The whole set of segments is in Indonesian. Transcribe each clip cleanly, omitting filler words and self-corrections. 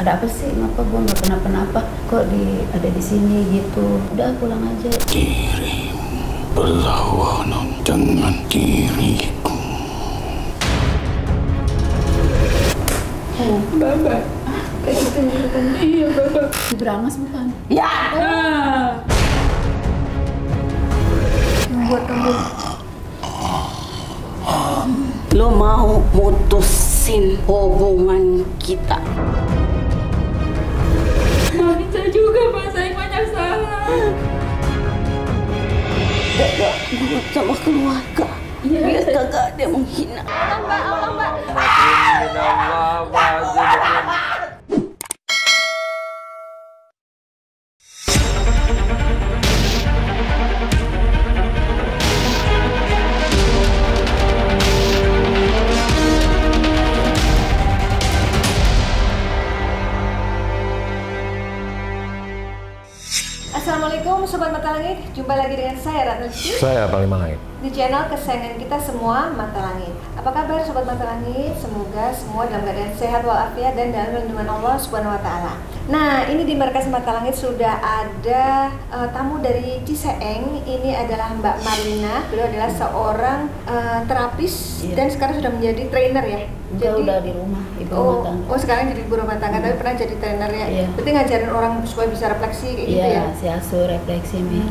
Ada apa sih? Ngapa gue nggak kenapa-napa? Kok ada di sini gitu? Udah pulang aja. Kirim perlawanan dengan diriku. Baba. Kayak gitu kan? Iya, Baba. Di Brangas bukan? Ya. Buat kamu. Lo mau mutusin hubungan kita? Nggak bisa juga, Pak. Saya banyak salah. Gak nurut sama keluarga. Iya. Biar kagak ada yang menghina. Allah, Mbak. Assalamualaikum Sobat Mata Langit, jumpa lagi dengan saya Ratna Lesti. Saya paling Langit. Di channel kesayangan kita semua, Mata Langit. Apa kabar Sobat Mata Langit? Semoga semua dalam keadaan sehat walafiat dan dalam lindungan Allah Subhanahu wa Ta'ala. Nah, ini di Markas Mata Langit sudah ada tamu dari Ciseeng. Ini adalah Mbak Marlina. Beliau adalah seorang terapis dan sekarang sudah menjadi trainer ya. Jadi udah di rumah, ibu rumah tangga. Oh, sekarang jadi ibu rumah tangga, tapi pernah jadi trainer ya. Iya. Berarti ngajarin orang supaya bisa refleksi kayak gitu ya. Iya, si asuh refleksi Mi.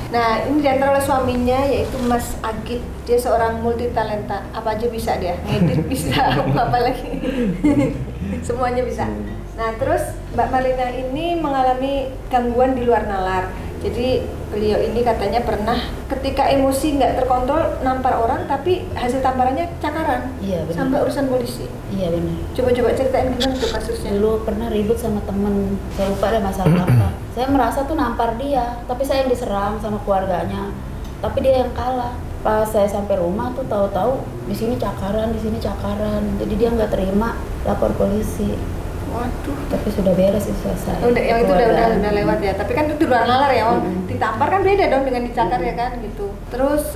Nah, ini diantara oleh suaminya yaitu Mas Agit. Dia seorang multi talenta. Apa aja bisa dia. Ngedit bisa, apa lagi. Semuanya bisa. Nah, terus Mbak Marlina ini mengalami gangguan di luar nalar. Jadi beliau ini katanya pernah ketika emosi nggak terkontrol nampar orang, tapi hasil tamparannya cakaran. Iya, benar. Sampai urusan polisi. Iya benar. Coba-coba ceritain gimana tuh kasusnya. Dulu pernah ribut sama temen, saya lupa ada masalah apa. Saya merasa tuh nampar dia, tapi saya yang diserang sama keluarganya. Tapi dia yang kalah. Pas saya sampai rumah tuh tahu-tahu di sini cakaran, di sini cakaran. Jadi dia nggak terima, lapor polisi. Waduh. Tapi sudah beres sih, selesai. Udah, yang itu udah lewat ya. Tapi kan itu di luar nalar ya, ditampar kan beda dong dengan dicakar ya kan gitu. Terus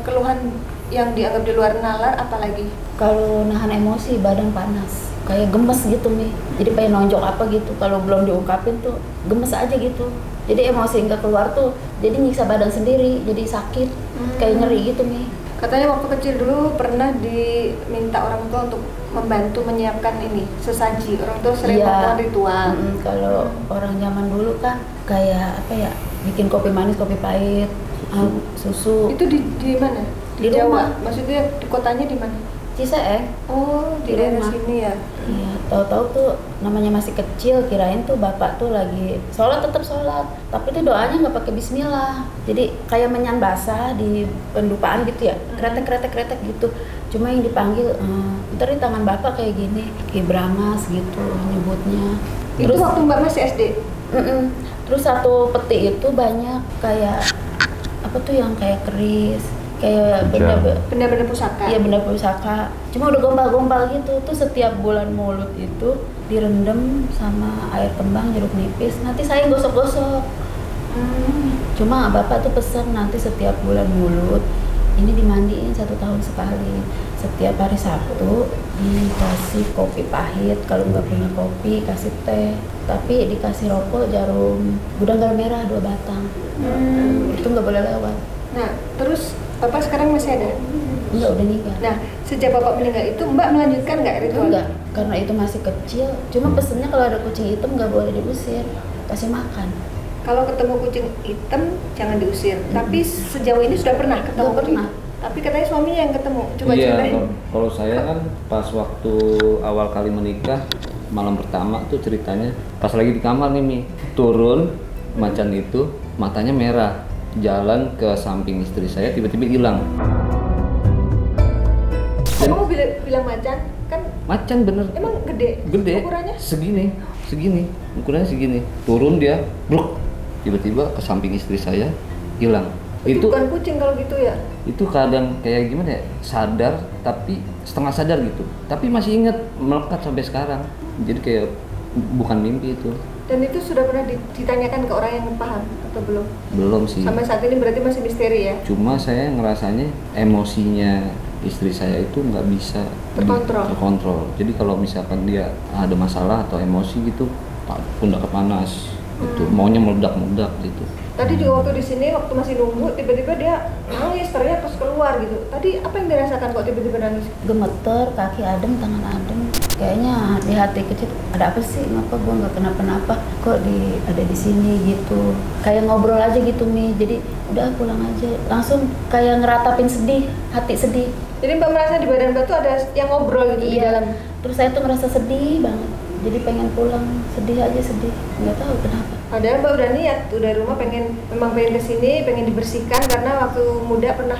keluhan yang dianggap di luar nalar apalagi? Kalau nahan emosi badan panas, kayak gemes gitu nih. Jadi pengen nonjok apa gitu. Kalau belum diungkapin tuh gemes aja gitu. Jadi emosi nggak keluar tuh, jadi nyiksa badan sendiri, jadi sakit, kayak nyeri gitu nih. Katanya waktu kecil dulu pernah diminta orang tua untuk membantu menyiapkan ini sesaji. Orang tua sering melakukan ritual. Kalau orang zaman dulu kan kayak apa ya, bikin kopi manis, kopi pahit, susu. Itu di mana? Di Jawa. Rumah. Maksudnya di kotanya di mana? Ciseeng. Oh, di daerah sini ya. Iya, tahu-tahu tuh namanya masih kecil, kirain tuh bapak tuh lagi sholat, tetap sholat, tapi tuh doanya nggak pakai bismillah. Jadi kayak menyan basah di pendupaan gitu ya, kretek gitu. Cuma yang dipanggil, ntar di tangan bapak kayak gini, kayak Brangas gitu nyebutnya. Itu waktu Mbak masih SD? Terus satu peti itu banyak kayak apa tuh yang kayak keris, kayak benda pusaka. Iya, benda pusaka. Cuma udah gombal-gombal gitu. Tuh setiap bulan mulut itu direndam sama air kembang jeruk nipis. Nanti saya gosok-gosok. Cuma bapak tuh pesan nanti setiap bulan mulut ini dimandiin 1 tahun sekali. Setiap hari Sabtu dikasih kopi pahit. Kalau nggak punya kopi kasih teh. Tapi dikasih rokok jarum gudang garam merah 2 batang. Itu nggak boleh lewat. Nah, terus Bapak sekarang masih ada? Enggak, udah nikah. Nah, sejak Bapak meninggal itu Mbak melanjutkan nggak ritual? Enggak, karena itu masih kecil. Cuma pesennya kalau ada kucing hitam nggak boleh diusir, kasih makan. Kalau ketemu kucing hitam jangan diusir. Tapi sejauh ini sudah pernah ketemu? Nggak pernah. Tapi katanya suaminya yang ketemu. Coba iya, ceritain. kalau saya kan pas waktu awal kali menikah, malam pertama tuh ceritanya pas lagi di kamar nih Mi, turun macan itu matanya merah. Jalan ke samping istri saya tiba-tiba hilang. Kamu bilang macan? Kan macan bener. emang gede? Gede. Ukurannya? Segini. Ukurannya segini. Turun dia, bluk. Tiba-tiba ke samping istri saya hilang. Itu bukan kucing kalau gitu ya? Itu kadang kayak gimana ya? Sadar tapi setengah sadar gitu. Tapi masih inget, melekat sampai sekarang. Jadi kayak bukan mimpi itu. Dan itu sudah pernah ditanyakan ke orang yang paham atau belum? Belum sih. Sampai saat ini berarti masih misteri ya? Cuma saya ngerasanya emosinya istri saya itu nggak bisa terkontrol. Jadi kalau misalkan dia ada masalah atau emosi gitu, pundak panas, gitu, maunya meledak-meledak gitu. Tadi juga waktu di sini, waktu masih nunggu, tiba-tiba dia nangis, teriak pas keluar gitu. Tadi apa yang dirasakan kok tiba-tiba nangis? Gemeter, kaki adem, tangan adem. Kayaknya di hati kecil, ada apa sih? Ngapa gue nggak kenapa-napa? Kok ada di sini gitu? Kayak ngobrol aja gitu Mi. Jadi udah pulang aja. Langsung kayak ngeratapin sedih, hati sedih. Jadi Mbak merasa di badan Mbak tuh ada yang ngobrol gitu di dalam. Terus saya tuh ngerasa sedih banget. Jadi pengen pulang, sedih aja sedih. Nggak tahu kenapa. Padahal Mbak udah niat tuh dari rumah memang pengen kesini, pengen dibersihkan karena waktu muda pernah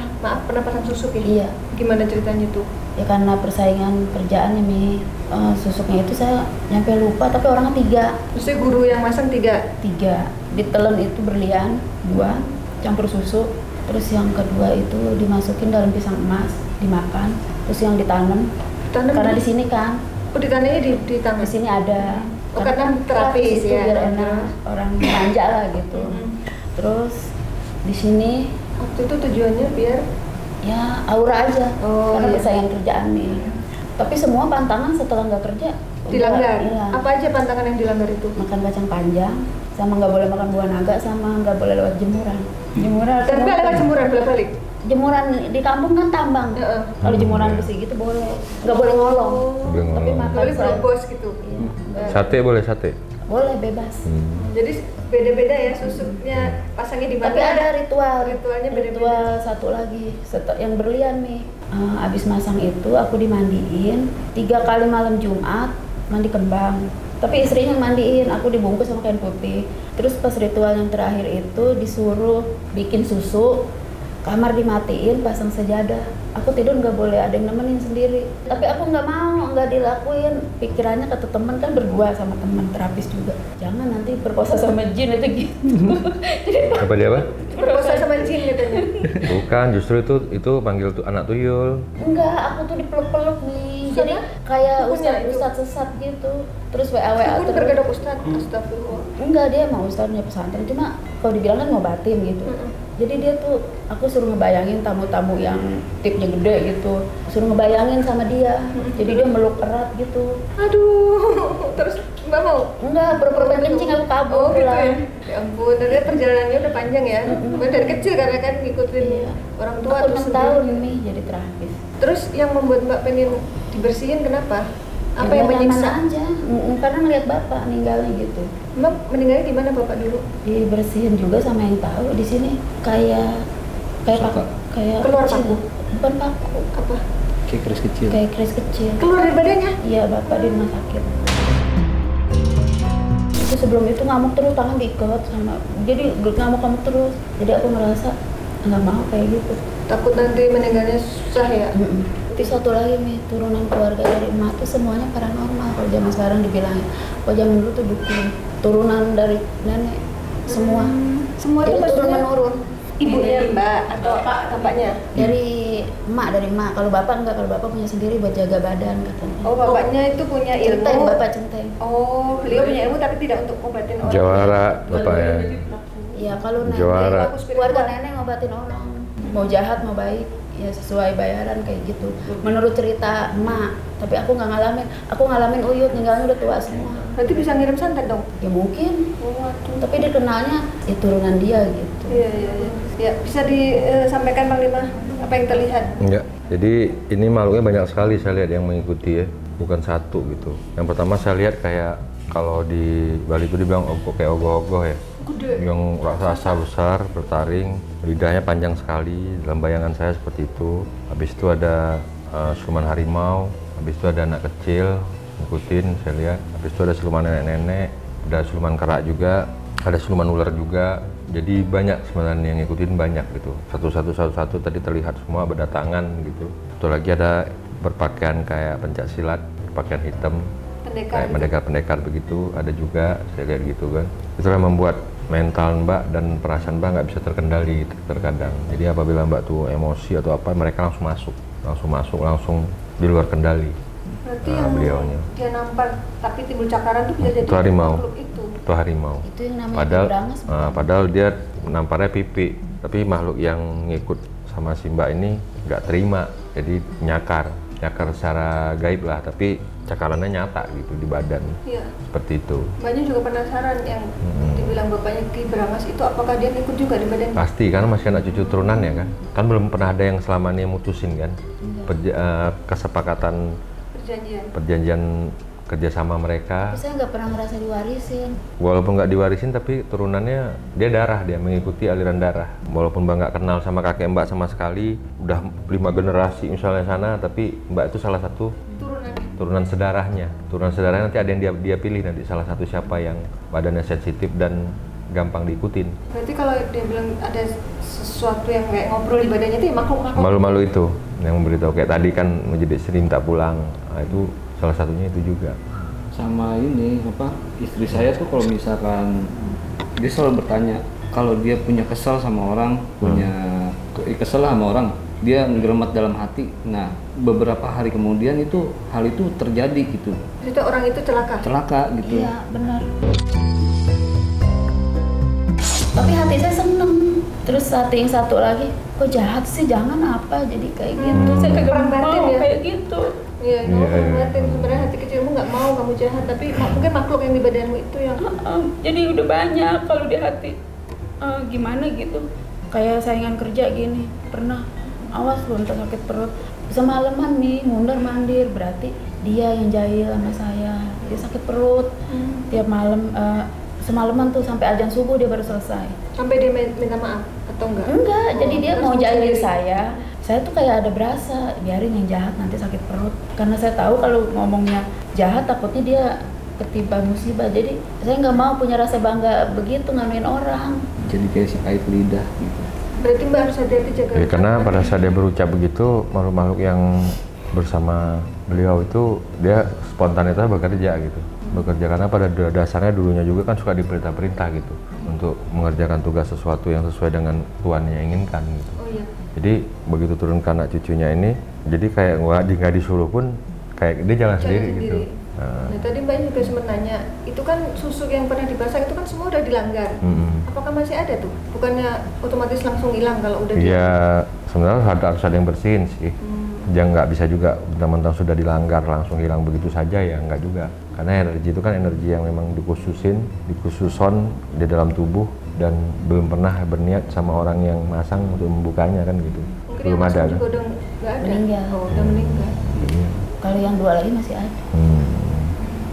pasang susuk ya? Iya. Gimana ceritanya tuh? Ya karena persaingan kerjaannya Mi, susuknya itu saya nyampe lupa tapi orangnya 3. Terus guru yang masang 3? 3. Ditelen itu berlian 2, campur susu. Terus yang kedua itu dimasukin dalam pisang emas, dimakan. Terus yang ditanam karena di sini kan. Oh ditanamnya di tangan? Di sini ada. Oh karena terapis ya? Biar enak, orang manja lah gitu. Terus di sini waktu itu tujuannya biar ya aura aja, karena persaingan kerjaan nih. Tapi semua pantangan setelah nggak kerja dilanggar. Iya. Apa aja pantangan yang dilanggar itu? Makan kacang panjang, sama nggak boleh makan buah naga, sama nggak boleh lewat jemuran. Jemuran. Tapi lewat jemuran bolak-balik. Jemuran di kampung kan tambang. Kalau jemuran besi gitu boleh, nggak boleh ngolong. Tapi makan boleh berobos gitu. Sate boleh sate? Boleh bebas. Jadi beda-beda ya susuknya pasangnya di mana? Tapi ada ritualnya beda-beda. Ritual satu lagi, yang berlian nih. Abis masang itu aku dimandiin 3 kali malam Jumat, mandi kembang. Tapi istrinya yang mandiin, aku dibungkus sama kain putih. Terus pas ritual yang terakhir itu disuruh bikin susu, kamar dimatiin, pasang sejadah. Aku tidur nggak boleh ada yang nemenin sendiri. Tapi aku nggak mau, nggak dilakuin. Pikirannya kata temen kan berdua sama teman terapis juga. Jangan nanti berpuasa sama jin itu gitu. Jadi Apa dia apa? Berpuasa sama jin katanya. Bukan, justru itu panggil tuh anak tuyul. Enggak, aku tuh dipeluk-peluk nih. Jadi kayak ustadz sesat gitu. Terus WA Aku terus. berkedok ustadz, astagfirullah. Enggak, dia mau ustadznya pesantren. Cuma kalau dibilang kan mau batin gitu. Jadi dia tuh, aku suruh ngebayangin tamu-tamu yang tipnya gede gitu. Suruh ngebayangin sama dia. Jadi dia meluk erat gitu. Aduh, terus Mbak mau? Enggak, pura-pura kencing aku kabur gitu pulang. ya? Ya ampun, ternyata perjalanannya udah panjang ya. Bukan dari kecil karena kan ngikutin orang tua. Aku terus 6 tahun nih jadi terapis. Terus yang membuat Mbak pengen dibersihin kenapa? Apa yang menyiksa? aja? Karena ngeliat bapak meninggalnya gitu. Mbak meninggalnya di mana bapak dulu? Dibersihin juga sama yang tahu di sini kayak paku, kayak keluar kecil. paku? Bukan paku, Kayak keris kecil. kayak keris kecil. Keluar dari badannya? Iya, bapak di rumah sakit. Itu sebelum itu ngamuk terus, tangan diikat sama, jadi ngamuk terus. Jadi aku merasa nggak mau kayak gitu. Takut nanti meninggalnya susah ya? Tapi satu lagi nih, turunan keluarga dari emak tuh semuanya paranormal. Kalau zaman sekarang dibilangnya, kalau zaman dulu tuh dukun. Turunan dari nenek, semua. Semua itu Jadi turun menurun. Ibunya Mbak atau bapaknya? Dari emak. Kalau bapak enggak, kalau bapak punya sendiri buat jaga badan katanya. Oh, bapaknya itu punya ilmu. Centeng, bapak centeng. Oh, beliau punya ilmu tapi tidak untuk ngobatin orang. Jawara bapaknya. Iya, kalau nenek, Juara. keluarga nenek ngobatin orang. Mau jahat, mau baik, ya sesuai bayaran kayak gitu. Menurut cerita emak, tapi aku nggak ngalamin. Aku ngalamin Uyut, ninggalnya udah tua semua. Berarti bisa ngirim santet dong? Ya mungkin, Waduh. tapi dikenalnya ya turunan dia gitu. Iya. Ya, bisa disampaikan Panglima apa yang terlihat? Enggak. Jadi ini makhluknya banyak sekali saya lihat yang mengikuti ya, bukan satu gitu. Yang pertama saya lihat kayak kalau di Bali itu dibilang kayak ogoh-ogoh ya. Gede. Yang raksasa besar bertaring, lidahnya panjang sekali. Dalam bayangan saya seperti itu. Habis itu ada siluman harimau, habis itu ada anak kecil ngikutin saya lihat. Habis itu ada siluman nenek-nenek, ada siluman kerak juga, ada siluman ular juga. Jadi banyak sebenarnya yang ngikutin, banyak gitu. Satu-satu tadi terlihat semua berdatangan gitu. Satu lagi ada berpakaian kayak pencak silat, berpakaian hitam, kayak pendekar-pendekar begitu. Ada juga saya lihat gitu kan. Itulah yang membuat mental Mbak dan perasaan Mbak nggak bisa terkendali terkadang. Jadi apabila Mbak tuh emosi atau apa, mereka langsung masuk, langsung di luar kendali. Berarti yang beliaunya. Dia nampar tapi timbul cakaran tuh bisa jadi Itu harimau. makhluk itu. Itu harimau. Itu yang namanya berangas. Padahal dia namparnya pipi, tapi makhluk yang ngikut sama si Mbak ini nggak terima Jadi nyakar secara gaib lah, tapi cakarannya nyata gitu di badan. Iya. Seperti itu. Banyak juga penasaran yang dibilang bapaknya Ki Brangas itu, apakah dia ikut juga di badan? Pasti, karena masih anak cucu turunan ya kan. Kan belum pernah ada yang selama ini mutusin kan. Kesepakatan perjanjian kerjasama mereka. Tapi saya nggak pernah ngerasa diwarisin. Walaupun nggak diwarisin, tapi turunannya dia darah, dia mengikuti aliran darah. Walaupun Mbak nggak kenal sama kakek Mbak sama sekali, udah 5 generasi misalnya sana, tapi Mbak itu salah satu turunan sedarahnya. Turunan sedarahnya nanti ada yang dia pilih nanti salah satu siapa yang badannya sensitif dan gampang diikutin. Berarti kalau dia bilang ada sesuatu yang kayak ngobrol di badannya itu ya makhluk-makhluk. Malu-malu itu yang memberitahu, kayak tadi kan menjadi sering tak pulang. Nah, itu salah satunya itu juga. Sama ini apa, istri saya tuh kalau misalkan dia selalu bertanya kalau dia punya kesal sama orang, punya kesel sama orang, dia nggeremet dalam hati. Nah, beberapa hari kemudian itu hal itu terjadi gitu. Itu orang itu celaka gitu. Iya, benar. Tapi hati saya seneng. Terus hati yang satu lagi, kok jahat sih, jangan apa jadi kayak gitu. Saya kagak mau ya? kayak gitu. Iya, ngeliatin sebenarnya hati kecilmu nggak mau kamu jahat, tapi mungkin makhluk yang di badanmu itu yang jadi udah banyak kalau di hati gimana gitu. Kayak saingan kerja gini, pernah awas lu ntar sakit perut, semalaman nih mundar mandir, berarti dia yang jahil sama saya, dia sakit perut tiap malam, semalaman tuh sampai azan subuh dia baru selesai. Sampai dia minta maaf atau enggak? Enggak, jadi dia mau jahil saya tuh kayak ada berasa, biarin yang jahat nanti sakit perut. Karena saya tahu kalau ngomongnya jahat takutnya dia ketimpa musibah. Jadi saya nggak mau punya rasa bangga begitu nganuin orang. Jadi kayak si kait lidah gitu. Berarti Mbak harus hati-hati jaga. Ya, karena pada saat dia berucap begitu, makhluk-makhluk yang bersama beliau itu dia spontanitas bekerja gitu. Bekerja karena pada dasarnya dulunya juga kan suka diperintah-perintah gitu untuk mengerjakan tugas sesuatu yang sesuai dengan tuannya yang inginkan gitu. Oh iya. Jadi begitu turun ke anak cucunya ini, jadi kayak nggak disuruh pun kayak dia jalan sendiri gitu. Nah tadi Mbak juga sempat nanya, itu kan susuk yang pernah dibasah itu kan semua udah dilanggar. Apakah masih ada tuh? Bukannya otomatis langsung hilang kalau udah ya sebenarnya harus ada yang bersihin sih. Jangan nggak bisa juga mentang-mentang sudah dilanggar langsung hilang begitu saja ya, nggak juga. Karena energi itu kan energi yang memang dikhususon di dalam tubuh dan belum pernah berniat sama orang yang masang untuk membukanya kan gitu. Mungkin belum yang ada kan? juga udah nggak ada. Meninggal. Oh, udah meninggal. Kalau yang 2 lagi masih ada.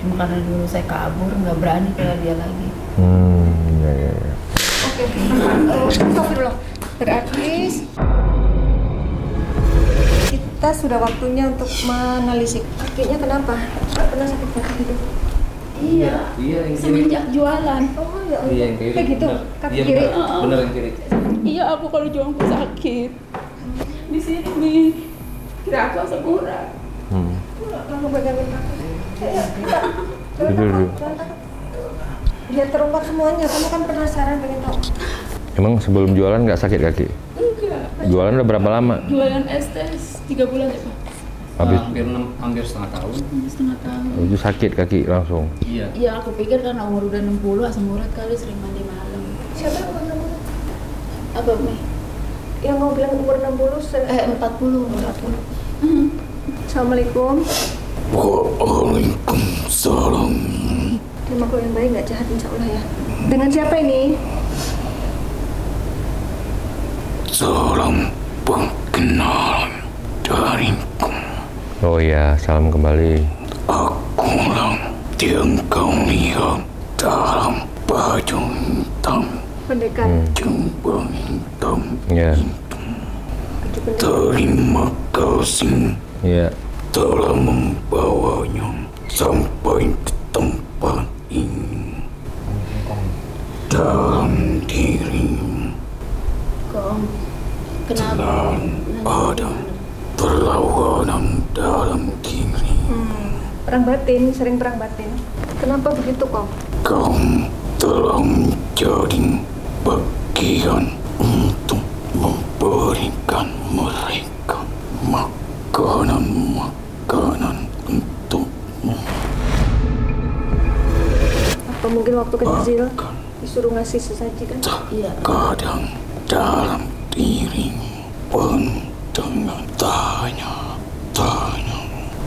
Cuma karena dulu saya kabur, nggak berani kayak dia lagi. Ya. Oke. Astagfirullah. Berarti kita sudah waktunya untuk menelisik. Kakinya kenapa? Pernah sakit kaki gitu? Iya. Iya, yang kiri. Semenjak jualan. Oh ya. Iya, yang kiri. Kayak gitu. Bener. Kaki Iya, kiri. Bener yang kiri. Iya, aku kalau jualan pun sakit. Di sini nih. Kira aku asam urat. Kamu pegangin kaki. Dulu. Biar terungkap semuanya. Kamu kan penasaran pengen tahu. Emang sebelum jualan nggak sakit kaki? Enggak. Jualan udah berapa lama? Jualan estes 3 bulan ya Pak? Habis Hampir setengah tahun. Setengah tahun. itu sakit kaki langsung. Iya. Iya, aku pikir karena umur udah 60 asam urat kali sering mandi malam. Siapa yang umur 60? Apa Mei? Yang mau bilang umur 60? 40. Assalamualaikum. Waalaikumsalam. Dia makhluk yang baik, nggak jahat insya Allah ya. Dengan siapa ini? Salam perkenalan dariku. Oh iya, salam kembali. Akulah yang kau lihat dalam baju hitam, Pendekar. jubah hitam. Ya, Terima kasih ya. telah membawanya sampai di tempat ini. Dalam dirimu Kok kenapa? dan ada perlawanan dalam diri. Perang batin, sering perang batin. Kenapa begitu kok? Kau telah menjadi bagian untuk memberikan mereka makanan untukmu. Apa mungkin waktu kecil disuruh ngasih sesaji kan? Kadang dalam dirimu penuh dengan tanya.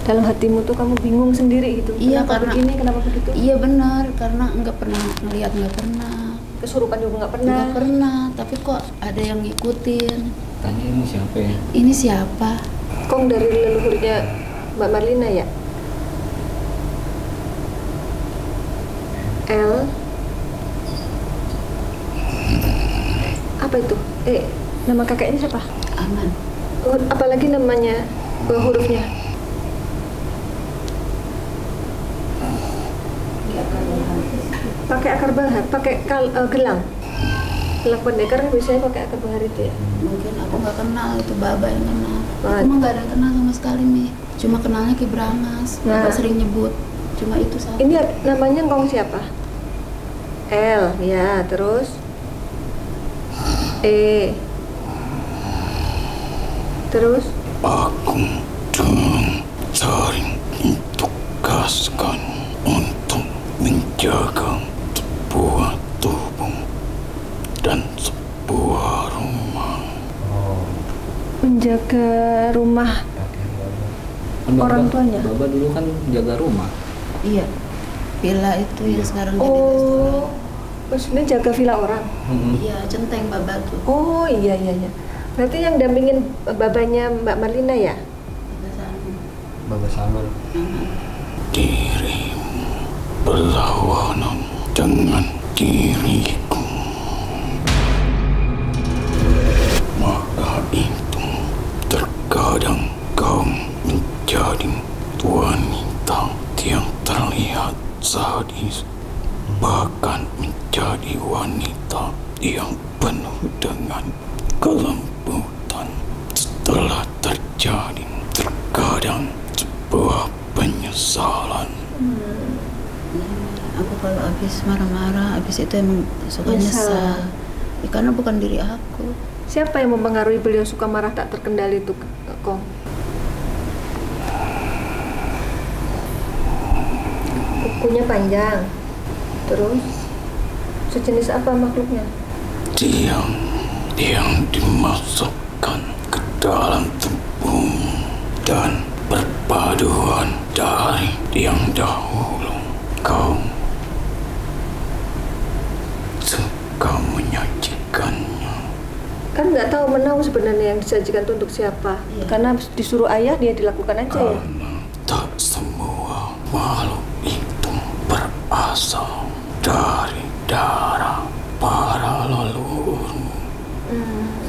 Dalam hatimu tuh kamu bingung sendiri gitu. Iya, kenapa karena begini, kenapa begitu? Iya benar, karena nggak pernah ngeliat, nggak pernah. Kesurupan juga nggak pernah. Nggak pernah, tapi kok ada yang ngikutin. Tanya ini siapa ya? Ini siapa? Kong dari leluhurnya Mbak Marlina ya? L. Apa itu? Nama kakeknya siapa? Aman. Oh, apalagi namanya hurufnya? Pakai akar bahar, pakai gelang. Gelang pendekar kan biasanya pakai akar bahar itu ya. Mungkin aku nggak kenal, itu Baba yang kenal. Aku mah nggak ada yang kenal sama sekali Mi. Cuma kenalnya Ki Brangas. Baba sering nyebut. Cuma itu saja. Ini namanya Kong siapa? L, ya, terus E, terus Aku dengan sering ditugaskan untuk menjaga sebuah tubuh dan sebuah rumah. menjaga rumah orang tuanya. Baba dulu kan jaga rumah. Iya. Villa itu yang sekarang jadi restoran. Oh, maksudnya jaga villa orang. Iya, centeng Baba tuh. Oh iya. Berarti yang dampingin babanya Mbak Marlina ya? Baba Samar. Dirimu berlawanan dengan diriku, maka itu terkadang kau menjadi wanita yang terlihat sadis, bahkan menjadi wanita yang penuh dengan kelembutan. Setelah terjadi terkadang sebuah penyesalan. Aku kalau habis marah-marah, habis itu emang suka nyesal. Ya, karena bukan diri aku. Siapa yang mempengaruhi beliau suka marah tak terkendali itu, Kong? Kukunya panjang. Terus sejenis apa makhluknya? Dia yang dimasukkan ke dalam tubuhmu dan perpaduan dari yang dahulu kau suka menyajikannya. Kan nggak tahu menau sebenarnya yang disajikan itu untuk siapa. Karena disuruh ayah dia dilakukan aja ya. Karena tak semua makhluk itu berasal dari darah para leluhurmu.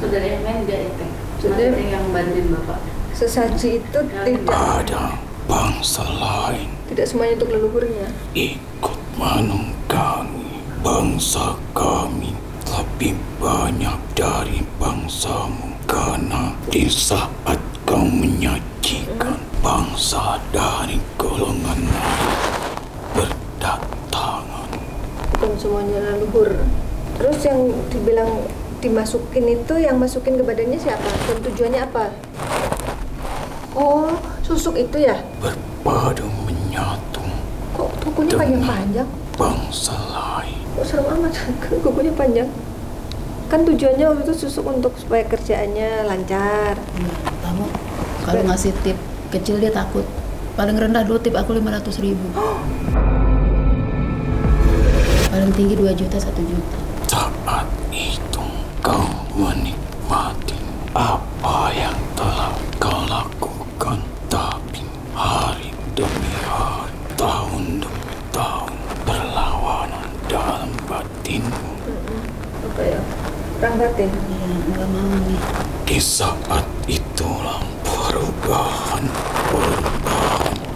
Saudara yang main dia itu. Saudara yang bantuin Bapak. Sesaji itu tidak Ada bangsa lain semuanya untuk leluhurnya. ikut menunggangi bangsa kami lebih banyak dari bangsamu, karena di saat kau menyajikan bangsa dari golongan lain berdatangan. Bukan semuanya leluhur. Terus yang dibilang dimasukin itu, yang masukin ke badannya siapa? Dan tujuannya apa? Oh, susuk itu ya? Berpadu menyatu Kok kukunya panjang-panjang? bangsa lain. Kok serem amat, kukunya panjang. Kan tujuannya waktu itu susuk untuk supaya kerjaannya lancar. Kamu kalau ngasih tip kecil dia takut. Paling rendah dulu tip aku 500.000. Paling tinggi 2 juta, 1 juta. Saat itu kau menikmati apa yang telah kau lakukan, tapi hari demi hari, tahun demi tahun berlawanan dalam batinmu. Apa ya? Perang batin. Ya, nggak mau nih. Di saat itulah perubahan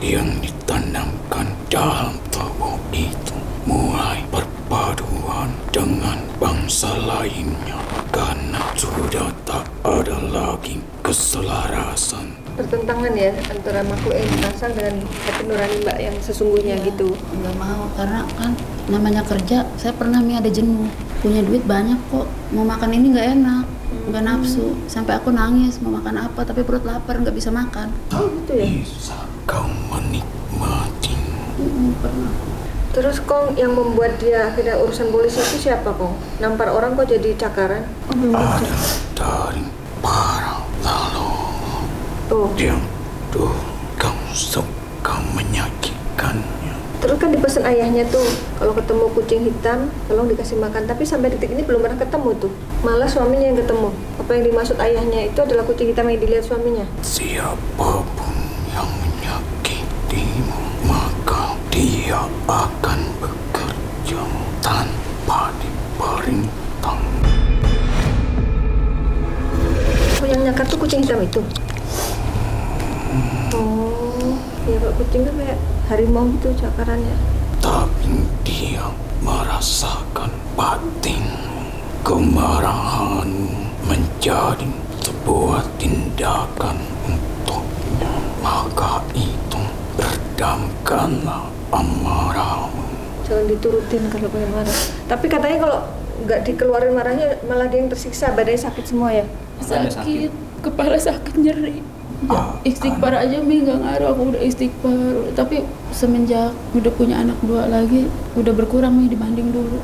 yang ditanamkan dalam tubuh itu mulai berpaduan dengan bangsa lainnya, karena sudah tak ada lagi keselarasan. Pertentangan ya antara makhluk yang dipasang dengan hati nurani Mbak yang sesungguhnya Ya, gitu. nggak mau, karena kan namanya kerja. Saya pernah ada jenuh, punya duit banyak kok, mau makan ini nggak enak, nggak nafsu, sampai aku nangis mau makan apa tapi perut lapar nggak bisa makan. Oh gitu ya. Bisa kau menikmati. Pernah. Terus Kong yang membuat dia akhirnya urusan polisi itu siapa Kong? Nampar orang kok jadi cakaran? Ada dari para leluhur yang dulu kau suka menyakitkannya. Terus kan dipesan ayahnya tuh, kalau ketemu kucing hitam, tolong dikasih makan. Tapi sampai detik ini belum pernah ketemu tuh. Malah suaminya yang ketemu. Apa yang dimaksud ayahnya itu adalah kucing hitam yang dilihat suaminya. Siapapun yang menyakitimu, maka dia akan bekerja tanpa diperintah. Yang nyakar tuh kucing hitam itu? Oh, ya Pak, kucing kan kayak harimau gitu cakarannya. Tapi dia merasakan batinmu, kemarahanmu menjadi sebuah tindakan untuknya. Maka itu redamkanlah amarahmu. Jangan diturutin kalau pengen marah. Tapi katanya kalau nggak dikeluarin marahnya malah dia yang tersiksa, badannya sakit semua ya? Sakit, kepala sakit, nyeri. Ya, istighfar aja Mi nggak ngaruh, aku udah istighfar. Tapi semenjak udah punya anak 2 lagi, udah berkurang Mi dibanding dulu.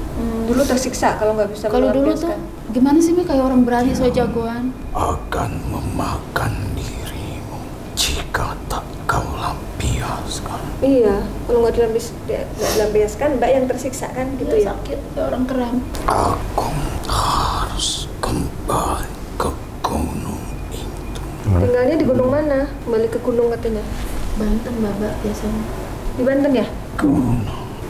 Dulu tersiksa kalau nggak bisa. Kalau dulu tuh gimana sih Mi, kayak orang berani so jagoan. Akan memakan dirimu jika tak kau lampiaskan. Iya, kalau nggak dilampiaskan, Mbak yang tersiksa kan gitu ya? Sakit, kayak orang kram. Aku harus kembali ke gunung itu. Tinggalnya di gunung mana? Kembali ke gunung katanya. Banten Babak biasanya. Di Banten ya? Gunung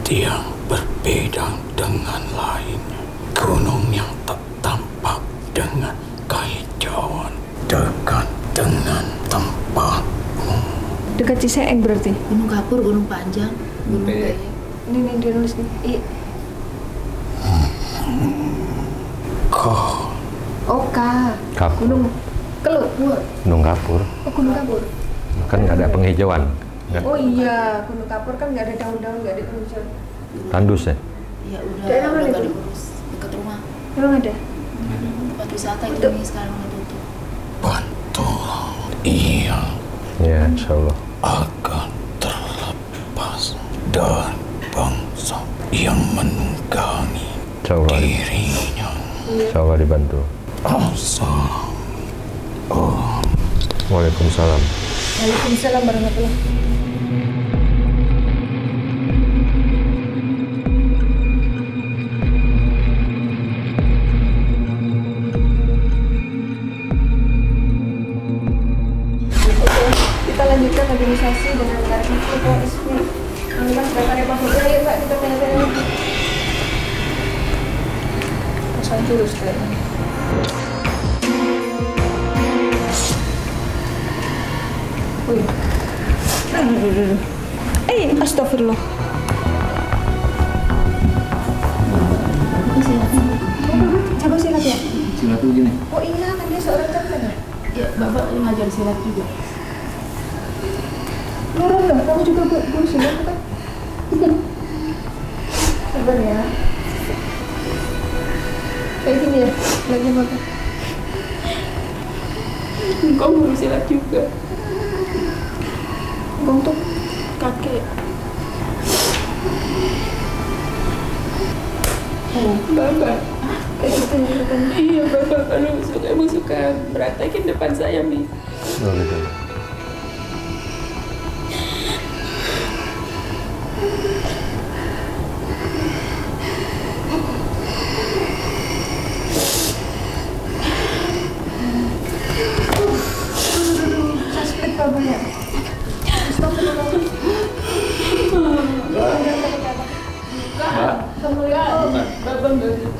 yang berbeda dengan lainnya. Gunung yang tak tampak dengan kehijauan, dekat dengan tempatmu. Dekat Ciseeng berarti? Gunung Kapur, Gunung Panjang, Gunung Gaya. Ini dia nulis nih. Oka. Kapur. Gunung Kelut. Gunung Kapur. Oh, Gunung Kapur. Kan nggak ada penghijauan. Nggak. Oh iya, Gunung Kapur kan nggak ada daun-daun, nggak ada penghijauan. Tandus ya? Ya udah, Daerah mana nggak itu? diurus, dekat rumah. Emang ada? Tempat wisata itu Mi sekarang udah tutup. Bantulah ia Ya, insya Allah. akan terlepas dari bangsa yang menunggangi Insya Allah. dirinya. Insya Allah dibantu. Assalamualaikum. Waalaikumsalam. Waalaikumsalam warahmatullahi. Kita lanjutkan organisasi dengan menarik info ISMI. Ini kan sudah karya mahasiswa ya Mbak, kita tanya-tanya lagi. Pasang jurus kayaknya. Wih. Astagfirullah. Jago silat ya? Silat tuh gini. Oh iya, kan dia seorang captain ya? Ya, Bapak ngajar silat juga. Nurun dong, kamu juga guru silat kan? Sabar ya. Kayak gini ya, lagi makan. Engkau guru silat juga. Untuk Kakek. Bapak. kayak gitu ya kan? Iya Bapak, kalau suka berantakin depan saya Mi. Oh, gitu. Suspek Bapak ya? Astagfirullah. Bapak enggak gitu.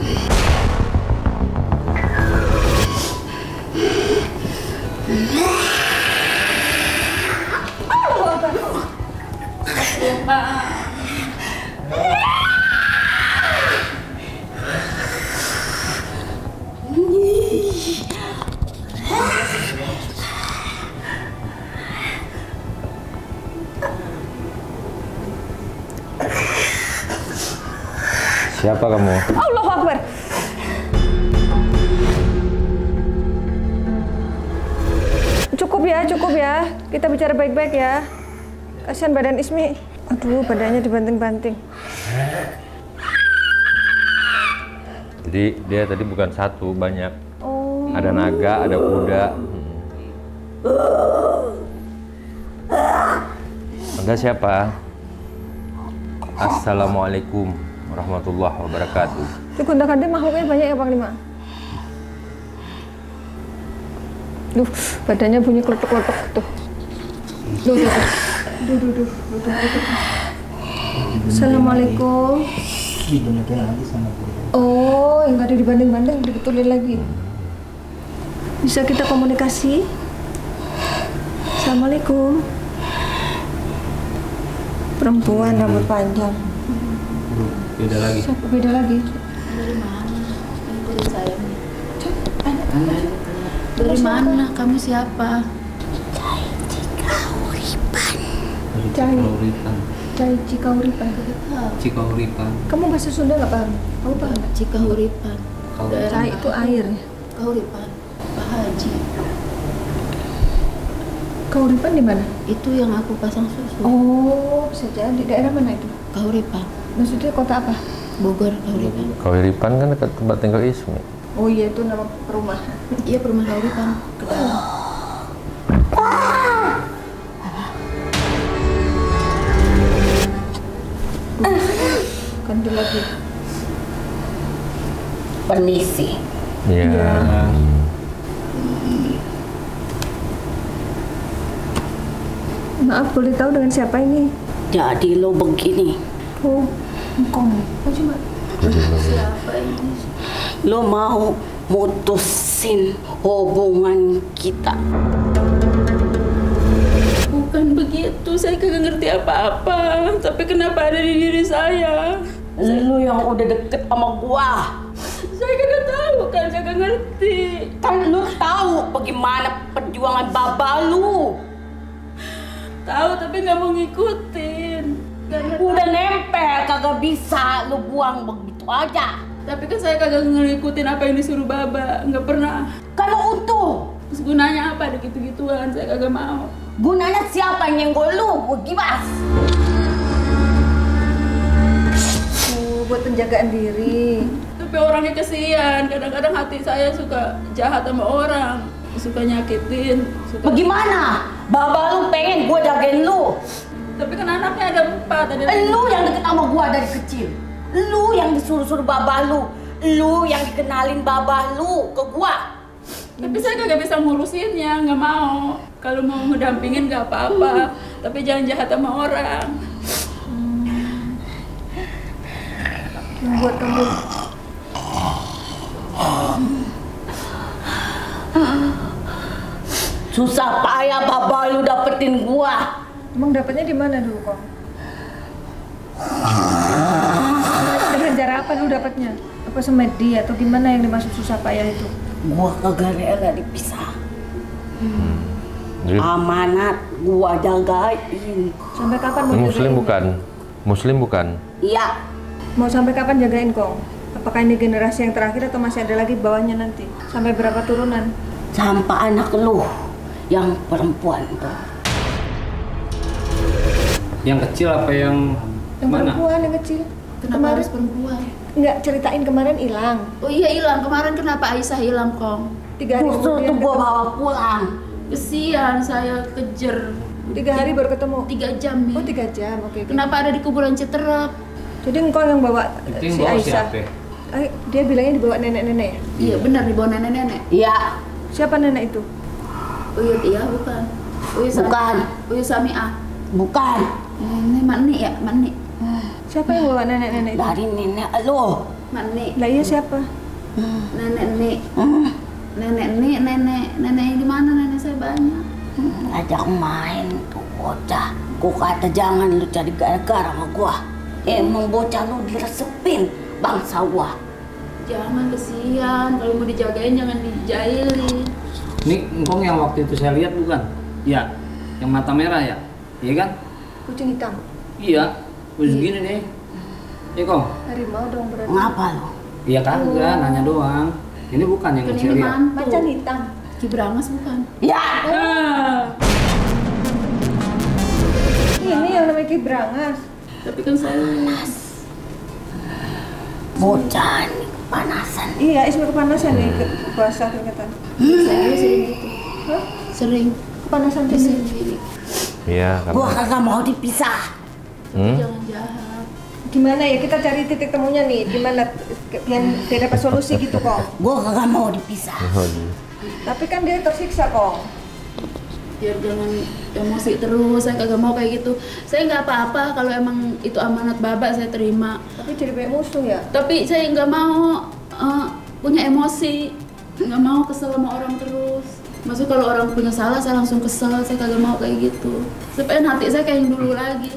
Siapa kamu? Allahu Akbar. Cukup ya. Kita bicara baik-baik ya. Kasihan badan Ismi. Aduh, badannya dibanting-banting. Jadi dia tadi bukan satu, banyak. Oh. Ada naga, ada kuda. Anda siapa? Assalamualaikum warahmatullahi wabarakatuh. Itu gonta-ganti makhluknya banyak ya Panglima? Duh, badannya bunyi kletuk-kletuk tuh. Duh. Assalamualaikum. Oh, yang tadi dibanding-banding dibetulin lagi. Bisa kita komunikasi? Assalamualaikum. Perempuan rambut panjang. Beda lagi. Siapa beda lagi? Dari mana? Dari saya nih. Dari mana? Kamu siapa? Cai Cikauripan. Cikauripan. Kamu bahasa Sunda nggak paham? Kamu paham nggak? Cikauripan. Cai itu air. Kauripan. Pak Haji. Kauripan di mana? Itu yang aku pasang susu. Oh, bisa jadi. Daerah mana itu? Kauripan. Maksudnya kota apa? Bogor, Kauripan. Kauripan kan dekat tempat tinggal Ismi. Oh iya, itu nama perumahan. Iya, perumahan Kauripan. Ke dalam. Ganti lagi. Permisi. Iya. Maaf, boleh tahu dengan siapa ini? Jadi lo begini, Oh, engkong. Oh, cuma. Siapa ini? lo mau mutusin hubungan kita. Bukan begitu, saya kagak ngerti apa-apa. Tapi kenapa ada di diri saya? Lo yang udah deket sama gua. Saya kagak tahu kan, saya kagak ngerti. Kan lo tahu bagaimana perjuangan baba lu. Tahu tapi nggak mau ngikutin. Udah nempel, kagak bisa lo buang begitu aja. Tapi kan saya kagak ngikutin apa yang disuruh Baba, nggak pernah. Kalau untung, Terus gunanya apa ada gitu-gituan, saya kagak mau. gunanya siapa yang nyenggol lu? Gua gibas. Oh, buat penjagaan diri. Tapi orangnya kesian, kadang-kadang hati saya suka jahat sama orang, suka nyakitin. Suka... Bagaimana? Baba lu pengen gua jagain lu. Tapi kan anaknya ada 4, ada Lu yang deket sama gua dari kecil. Lu yang disuruh-suruh baba lu. Lu yang dikenalin baba lu ke gua. Tapi saya kagak bisa ngurusinnya, nggak mau. Kalau mau ngedampingin nggak apa-apa, tapi jangan jahat sama orang. Yang buat kamu. Susah payah baba lu dapetin gua. Emang dapatnya di mana dulu, Kong? Dengan cara apa lu dapatnya? Apa semedi atau gimana yang dimaksud susah payah itu? Gua kagak rela dipisah. Jadi, Amanat gua jagain. Sampai kapan mau Muslim jagain? bukan? Muslim bukan? Iya. Mau sampai kapan jagain, Kong? Apakah ini generasi yang terakhir atau masih ada lagi bawahnya nanti? Sampai berapa turunan? Sampai anak lu yang perempuan tuh. Yang kecil apa yang Yang mana? perempuan, yang kecil. Kenapa harus perempuan? Enggak, ceritain kemarin hilang. Oh iya hilang, kemarin kenapa Aisyah hilang, Kong? 3 hari Justru tuh kemudian gua ketemu. bawa pulang. Kesian, saya kejar 3 hari baru ketemu. 3 jam nih. Oh, 3 jam. Oke. Kenapa ada di kuburan Citerap? Jadi engkau yang bawa Itu yang si bawa Aisyah. siapa? Dia bilangnya dibawa nenek-nenek ya? Iya benar, dibawa nenek-nenek. Iya. Siapa nenek itu? Uyut iya bukan. Bukan. Uyut Samiah. Bukan. Ini Mani ya, Mani. Siapa yang bawa nenek-nenek itu? Dari nenek lu. Mani. Lah iya siapa? Nenek Hmm. nenek yang di mana? Nenek saya banyak. Ajak main tuh bocah. Gua kata jangan lu cari gara-gara sama gua. Emang bocah lu diresepin bangsa gua. Jangan kesian, kalau mau dijagain jangan dijailin. Ini engkong yang waktu itu saya lihat bukan? Iya. Yang mata merah ya? Iya kan? Kucing hitam. Iya. Terus gini deh. Iya kong? Harimau dong berarti. Ngapa lu? Iya kagak, nanya doang. Ini bukan yang Kan saya ini lihat. mantu. Macan hitam. Kibrangas bukan? Ya. Ini yang namanya Kibrangas. Tapi kan saya Bocah nih kepanasan. Iya, Ismail kepanasan nih, puasa keringetan. saya sering gitu. Hah? Sering. Panasan sendiri. Iya, Gua kagak mau dipisah. Jangan jahat. Gimana ya kita cari titik temunya nih, gimana biar dapat solusi gitu kok. Gua kagak mau dipisah. Tapi kan dia tersiksa kok. Biar jangan emosi terus, saya kagak mau kayak gitu. Saya nggak apa-apa kalau emang itu amanat Baba, saya terima. Tapi jadi kayak musuh ya. Tapi saya nggak mau punya emosi, nggak mau kesel sama orang terus. Maksud kalau orang punya salah saya langsung kesel, saya kagak mau kayak gitu. Supaya hati saya kayak yang dulu lagi.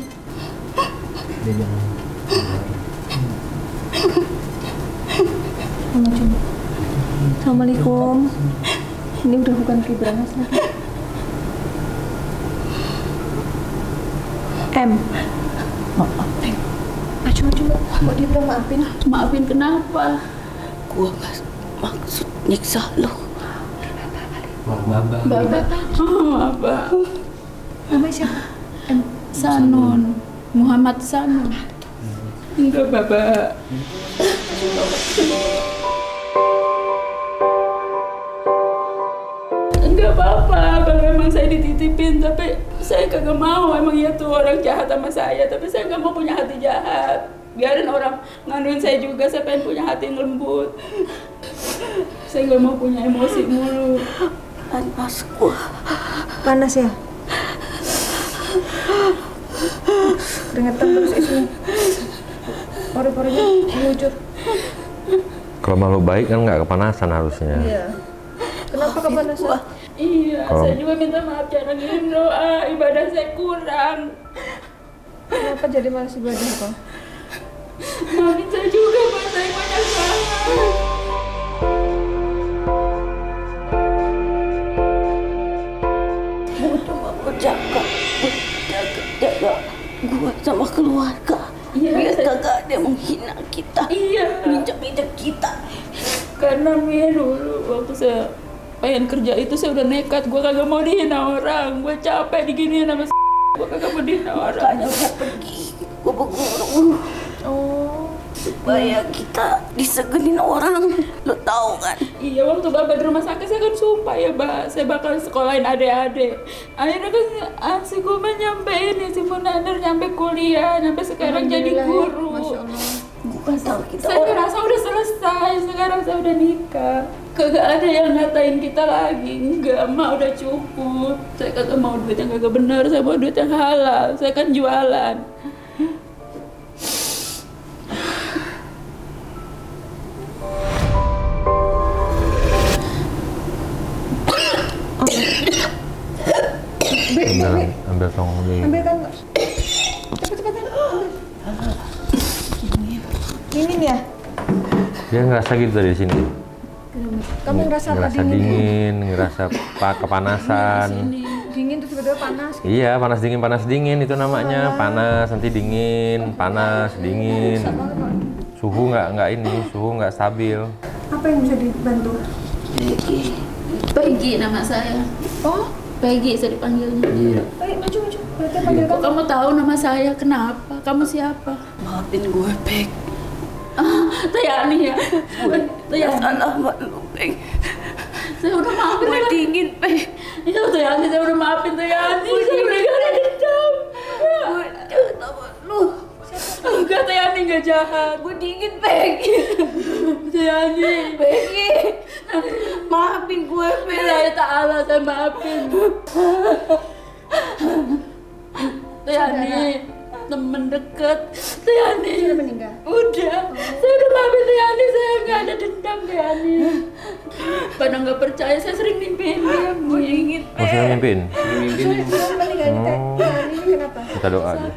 Assalamualaikum. Ini udah bukan Kibranas lagi. Maafin. Cuma kok dia bilang maafin? Maafin kenapa? Gua gak maksud nyiksa lu. Baba. Baba. Namanya siapa? Sanun. Muhammad Sanun. Enggak, Baba. Enggak apa-apa kalau emang saya dititipin, tapi saya kagak mau. Emang iya tuh orang jahat sama saya, tapi saya nggak mau punya hati jahat. Biarin orang nganuin saya juga, saya pengen punya hati yang lembut. Saya nggak mau punya emosi mulu. Panas gua. Panas ya? Keringetan terus isinya. Pori-porinya meluncur. Kalau makhluk baik kan nggak kepanasan harusnya. Iya. Kenapa kepanasan? Iya, saya juga minta maaf cara ngirim doa, ibadah saya kurang. Kenapa jadi malas ibadah kok? Maafin saya juga, Pak, saya banyak salah. Gua cuma berjaga gua sama keluarga. Iya, Biar kagak ada yang menghina kita. Iya. Injak-injak kita. Karena dulu waktu saya pengen kerja itu saya udah nekat, gue kagak mau dihina orang, gue capek diginiin sama gue kagak mau dihina orang. Makanya gua pergi, gua berguru. Supaya kita disegenin orang, lo tahu kan? Iya, waktu Bapak di rumah sakit saya kan sumpah ya, Mbak, saya bakal sekolahin adik-adik. Akhirnya kan si Guma nyampe ini, si Munandar nyampe kuliah, nyampe sekarang jadi guru. Masya Allah. Gua tahu kita Saya ngerasa udah selesai, sekarang saya udah nikah. Kagak ada yang ngatain kita lagi, enggak, emak udah cukup. Saya kagak mau duit yang kagak benar, saya mau duit yang halal. Saya kan jualan. Ambil tong dulu. Ambil kan? Cepet-cepetan. Dingin ya? Dia ngerasa gitu dari sini. Kamu ngerasa apa Ngerasa dingin, ngerasa kepanasan. Dingin terus tiba-tiba panas. Iya, panas dingin itu namanya. Panas nanti dingin, panas dingin. Suhu nggak stabil. Apa yang bisa dibantu? Peggy nama saya. Oh, Peggy saya dipanggilnya. Iya. baik, maju. Berarti panggil Kok kamu. kamu tahu nama saya? Kenapa? Kamu siapa? maafin gue, Pek. Tayani ya. Tayani. Salah sama lu, Pek. Saya udah maafin. Gue dingin, Pek. Iya, Tayani, saya udah maafin Tayani. Saya udah gak ada dendam. Gue jahat sama lu. Enggak, Tayani nggak jahat. Gue dingin, Pek. Tayani. Peggy, maafin gue, Pek. Saya Ta'ala, saya maafin. Tayani, temen deket. Tayani. Sudah meninggal? Udah. Saya udah maafin Tayani, saya nggak ada dendam Tayani. Pada nggak percaya, saya sering mimpiin dia. Gue dingin, Oh, saya mimpin. Sudah meninggal ini kenapa? Kita doa aja.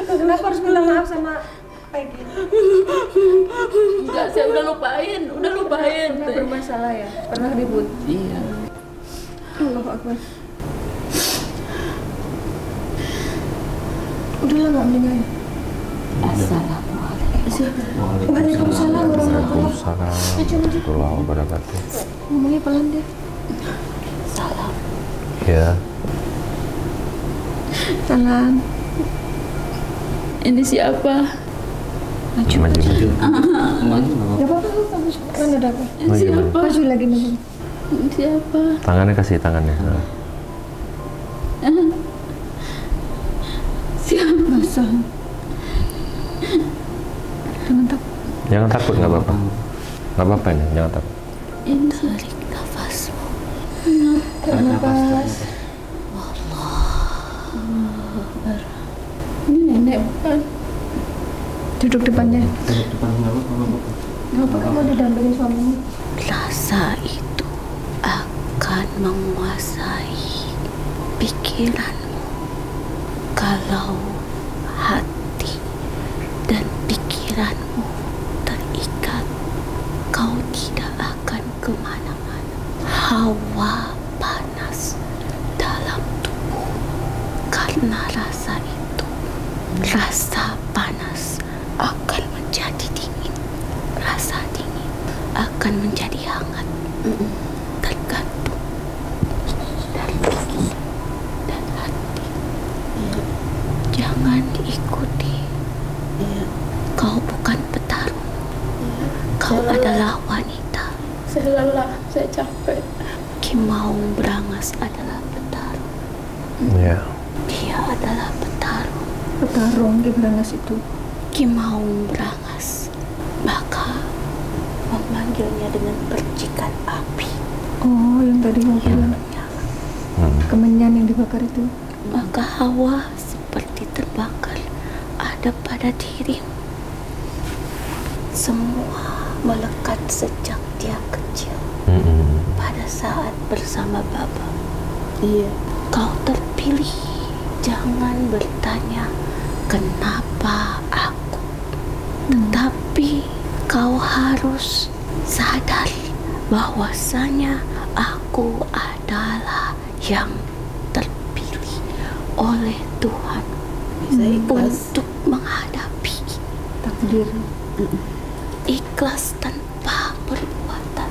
Kenapa harus bilang maaf sama Peggy? Enggak, saya udah lupain. Pernah bermasalah ya? Pernah ribut? Iya. Allahu Akbar. Udahlah nggak meninggal ya? Assalamualaikum. Waalaikumsalam warahmatullahi Waalaikumsalam warahmatullahi wabarakatuh. Ngomongnya pelan deh. Salam. Ya. Salam. Ini siapa? Maju. Gak apa-apa, bagus. Kan ada apa? Ini siapa? Maju lagi nih. Siapa? Tangannya kasih tangannya. Siapa Sang? Jangan takut, nggak apa-apa. Nggak apa-apa ini, jangan takut. Ini Tarik nafasmu. tarik nafas. Ini nenek bukan? Duduk depannya. Kenapa kamu didampingi suamimu? Rasa itu akan menguasai pikiranmu. Kalau hati dan pikiranmu terikat, kau tidak akan kemana-mana. Hawa panas dalam tubuh karena rasa itu. Rasa panas akan menjadi dingin. Rasa dingin akan menjadi hangat. Tergantung dari pikiran dan hati. Jangan diikuti. Kau bukan petarung. Kau adalah wanita. Saya lelah, saya capek. Ki Maung Brangas adalah petarung. Iya. Dia adalah petarung. Petarung di Brangas itu. Ki Maung Brangas. Maka memanggilnya dengan percikan api. Oh, yang tadi kamu bilang. Kemenyan yang dibakar itu. Maka hawa seperti terbakar ada pada dirimu. Semua melekat sejak dia kecil. Pada saat bersama Baba. Iya. Kau terpilih. Jangan bertanya kenapa aku. Tetapi kau harus sadar bahwasanya aku adalah yang terpilih oleh Tuhan untuk menghadapi Takdir. ikhlas tanpa perbuatan,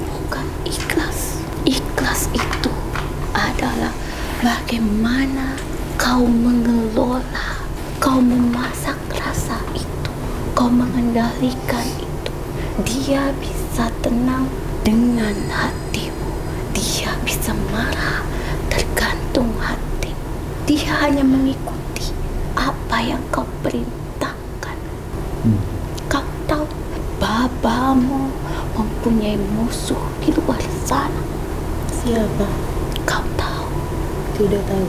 bukan ikhlas. Ikhlas itu adalah bagaimana kau mengelola, kau memasak rasa itu, kau mengendalikan itu. Dia bisa tenang dengan hatimu, dia bisa marah tergantung hatimu. Dia hanya mengikuti apa yang kau perintahkan. Kau tahu babamu mempunyai musuh di luar sana. Siapa? Kau tahu? Tidak tahu.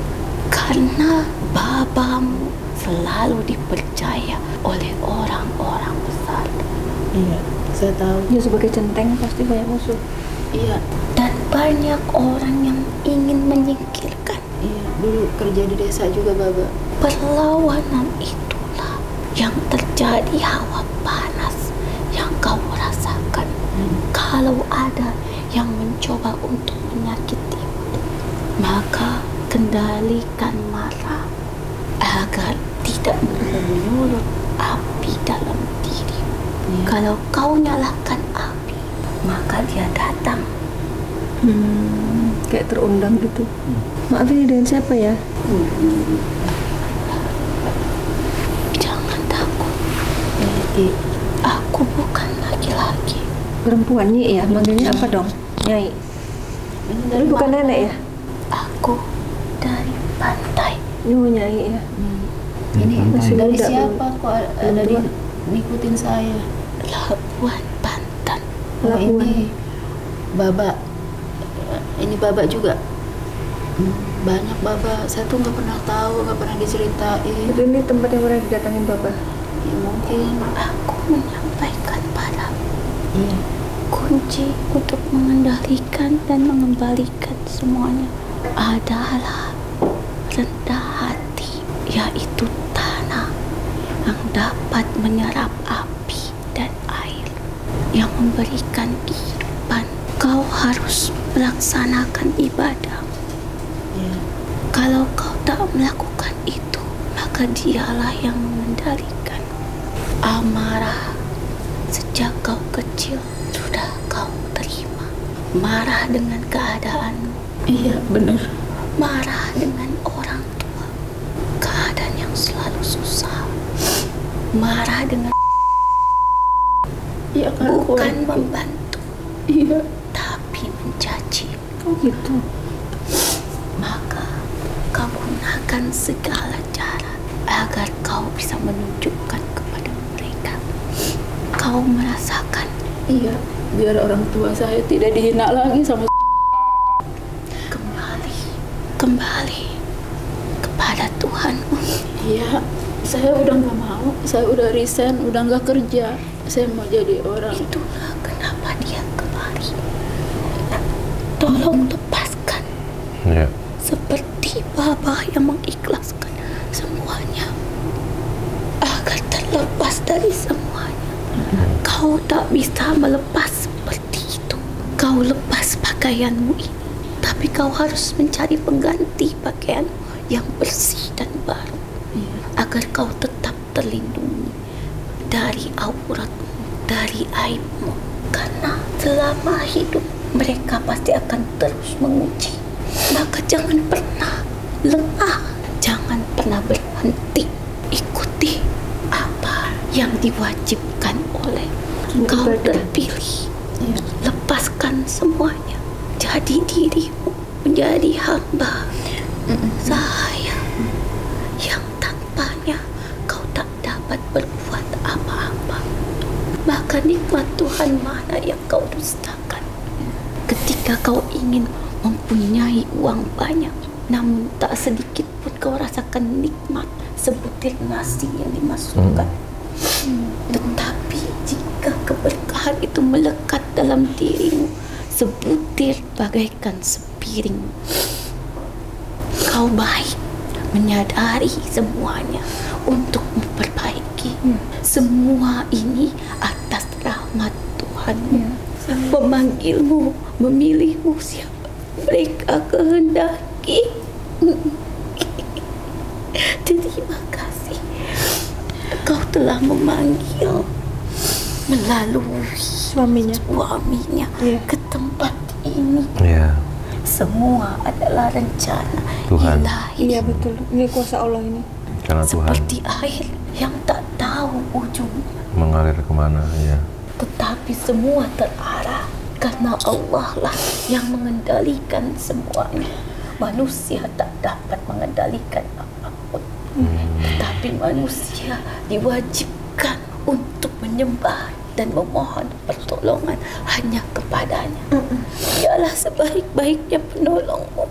Karena babamu selalu dipercaya oleh orang-orang besar. Iya, saya tahu. Dia sebagai centeng pasti banyak musuh. Iya. Dan banyak orang yang ingin menyingkirkan. Iya, dulu kerja di desa juga, Baba. Perlawanan itulah yang terjadi, hawa panas yang kau rasakan. Kalau ada yang mencoba untuk menyakitimu, maka kendalikan marah agar tidak menyulut api dalam dirimu. Kalau kau nyalakan api, maka dia datang. Kayak terundang gitu. Maaf, ini dengan siapa ya? Jangan takut. Aku bukan laki-laki. Perempuan Nyi ya? Manggilnya apa dong? Nyai. Tapi bukan nenek ya? Aku dari pantai. Nyai ya. Ini Masih dari muda, siapa kok ada di ngikutin saya? Labuan Banten. Oh, ini Baba. Ini Baba juga. Banyak Baba. Saya tuh nggak pernah tahu, nggak pernah diceritain. Itu ini tempat yang pernah didatangin Baba. Ya, mungkin. Aku menyampaikan padamu Iya. kunci untuk mengendalikan dan mengembalikan semuanya adalah rendah hati, yaitu tanah yang dapat menyerap api dan air yang memberikan kehidupan. Kau harus melaksanakan ibadah. Iya. Kalau kau tak melakukan itu, maka dialah yang mengendalikan. Amarah sejak kau kecil sudah kau terima. Marah dengan keadaanmu. Iya, benar. Marah dengan orang tua, keadaan yang selalu susah. Marah dengan Iya kan, bukan membantu, Iya. tapi mencaci Oh gitu. Maka kau gunakan segala cara agar kau bisa menunjukkan kepada mereka kau merasakan. Iya, biar orang tua saya tidak dihina lagi sama Kembali kepada Tuhanmu. Iya, saya udah nggak mau, saya udah resign, udah nggak kerja. Saya mau jadi orang. Itulah kenapa dia kembali. Tolong lepaskan. Ya. Seperti Baba yang mengikhlaskan semuanya agar terlepas dari semuanya. Kau tak bisa melepas seperti itu. Kau lepas pakaianmu ini, tapi kau harus mencari pengganti pakaian yang bersih dan baru agar kau tetap terlindungi dari auratmu, dari aibmu. Karena selama hidup mereka pasti akan terus menguji. Maka jangan pernah lengah, jangan pernah berhenti. Ikuti apa yang diwajibkan oleh kau terpilih. Lepaskan semuanya. Jadi dirimu menjadi hamba sahaya yang tanpanya kau tak dapat berbuat apa-apa. Maka nikmat Tuhan mana yang kau dustakan? Ketika kau ingin mempunyai uang banyak, namun tak sedikit pun kau rasakan nikmat sebutir nasi yang dimasukkan. Tetapi jika keberkahan itu melekat dalam dirimu sebutir bagaikan sepiring, kau baik menyadari semuanya untuk memperbaiki semua ini atas rahmat Tuhanmu. Memanggilmu, memilihmu siapa mereka kehendaki. Terima kasih kau telah memanggil melalui suaminya ke tempat ini. Ya. Semua adalah rencana Tuhan. ilahi. Iya betul, ini kuasa Allah ini. Karena Tuhan Seperti air yang tak tahu ujungnya, mengalir kemana, ya. tetapi semua terarah karena Allah lah yang mengendalikan semuanya. Manusia tak dapat mengendalikan apapun, tetapi manusia diwajibkan untuk menyembah dan memohon pertolongan hanya kepadanya. Dialah sebaik-baiknya penolongmu.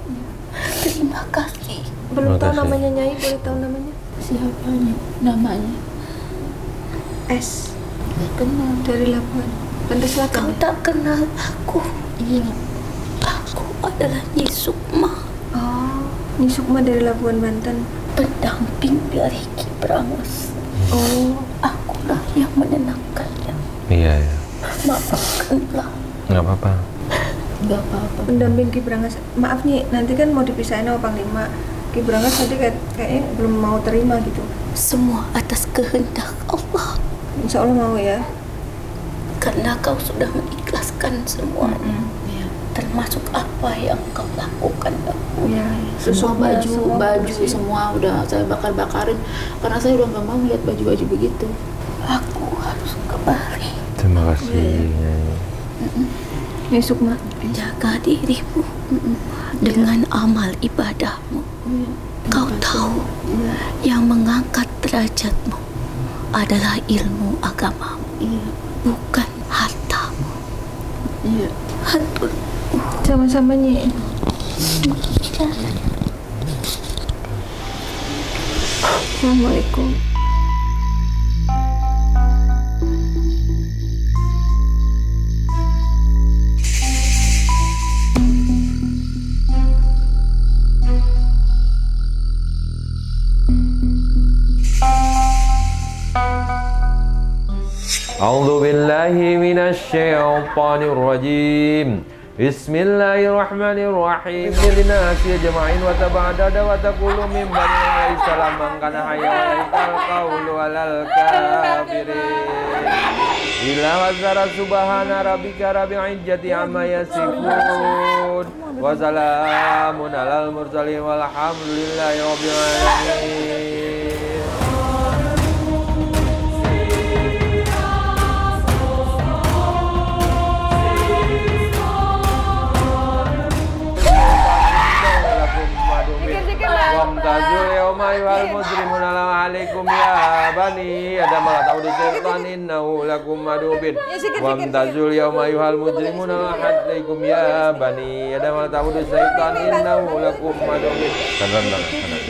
Terima kasih. Belum tahu Terima kasih. namanya Nyai, boleh tahu namanya? Siapanya? Namanya? S Nggak kenal. dari Labuan Pantai Selatan. Kau tak kenal aku. Iya. Aku adalah Nyi Sukma, Oh, Nyi Sukma dari Labuan Banten. pendamping dari Ki Brangas. Oh, Akulah yang menenangkannya. Iya, ya. Maafkanlah. Nggak apa-apa. Nggak apa-apa. pendamping Ki Brangas. Maaf nih, nanti kan mau dipisahin sama Panglima. Ki Brangas nanti kayaknya belum mau terima gitu. Semua atas kehendak Allah. Insya Allah mau ya. Karena kau sudah mengikhlaskan semuanya, Iya. termasuk apa yang kau lakukan. Ya, Semua susuknya, baju, semua baju bersih. semua udah saya bakar-bakarin karena saya udah nggak mau lihat baju-baju begitu. Aku harus kembali. Terima kasih, Nyai. Nyi Sukma. Jaga dirimu dengan amal ibadahmu. Kau tahu, yang mengangkat derajatmu adalah ilmu agamamu, bukan hartamu. Iya. Hatur. Sama-sama Nyi. Assalamualaikum. A'udzu billahi minasy syaithanir rajim. Bismillahirrahmanirrahim. Linnasi jama'in wa tabadada wa taqulu min bani laisa lamman kana hayya wa laikal qawlu alal kafirin. Ila wazara subhana rabbika rabbil izzati amma yasifun wa salamun alal mursalin walhamdulillahi rabbil alamin. ayyuhal mujrimuna alaikum ya bani Adam la ta'budu syaitan innahu lakum aduwwun wamtazul yawma ayyuhal mujrimuna alaikum ya bani Adam la ta'budu syaitan innahu lakum aduwwun.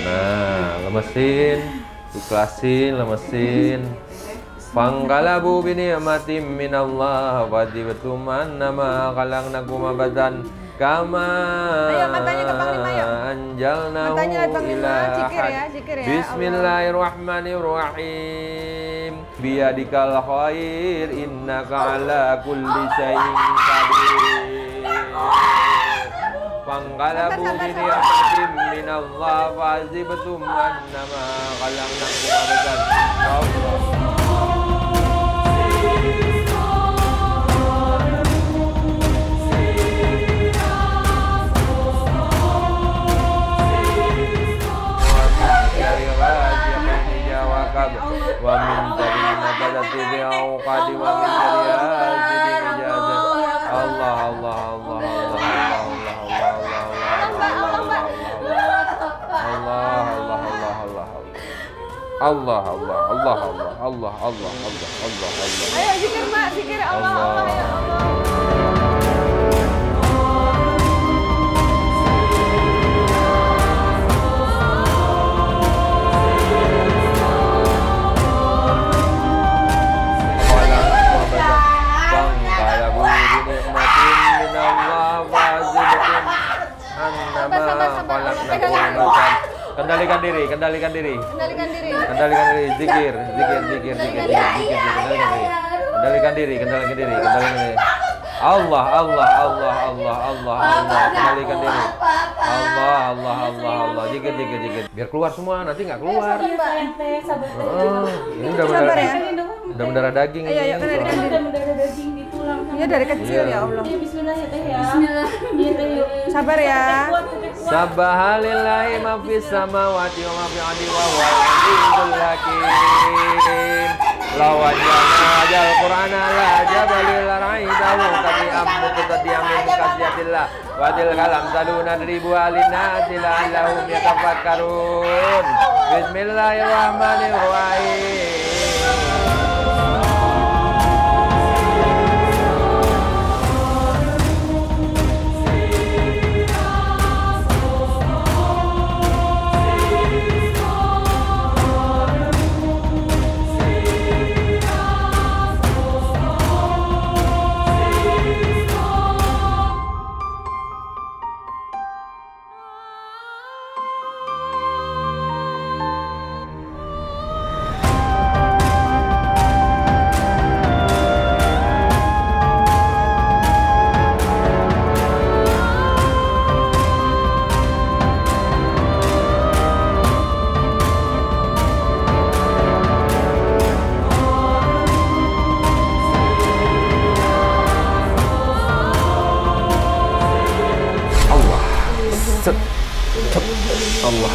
Nah, lemesin, ikhlasin, lemesin. Fangqalabu bi ni'matin minallah wa dibatum annama khalaqnakum abadan kama anjalnahu ila Bismillahirrahmanirrahim biyadikal khair innaka ala kulli syai'in qadir. Fangqalabu bi ni'matin minallah wa dibatum annama khalaqnakum abadan. Wa min dari nabadati bi'auqadi wa min dari hasidin ijazah. Allah Allah Allah Allah Allah Allah Allah Allah Allah Allah Allah Allah Allah Allah Allah Allah Allah Allah. Ayo zikir Mak, zikir Allah Allah ya Allah. Kendalikan diri, kendalikan diri. Kendalikan diri. Kendalikan diri, zikir, zikir, zikir, zikir, zikir, kendalikan diri, kendalikan diri, kendalikan diri. Allah, Allah, Allah, Allah, Allah, Allah, kendalikan diri. Allah, Allah, Allah, Allah, zikir, zikir, zikir. Biar keluar semua, nanti nggak keluar. Ini udah mendarah daging. Ayo, ayo, kendalikan diri. Iya dari kecil ya Allah. Bismillah ya teh ya. Bismillah. Iya teh yuk. Sabar ya. Subhanallahi ma fis samawati wa ma fil ardi wa huwa al-azizul hakim. Lawan jana Qur'ana la jabalil ra'itahu tadi ammu tadiyamin kasiyatillah wa til kalam taluna ribu alina la'allahum yatafakkarun. Bismillahirrahmanirrahim. Allah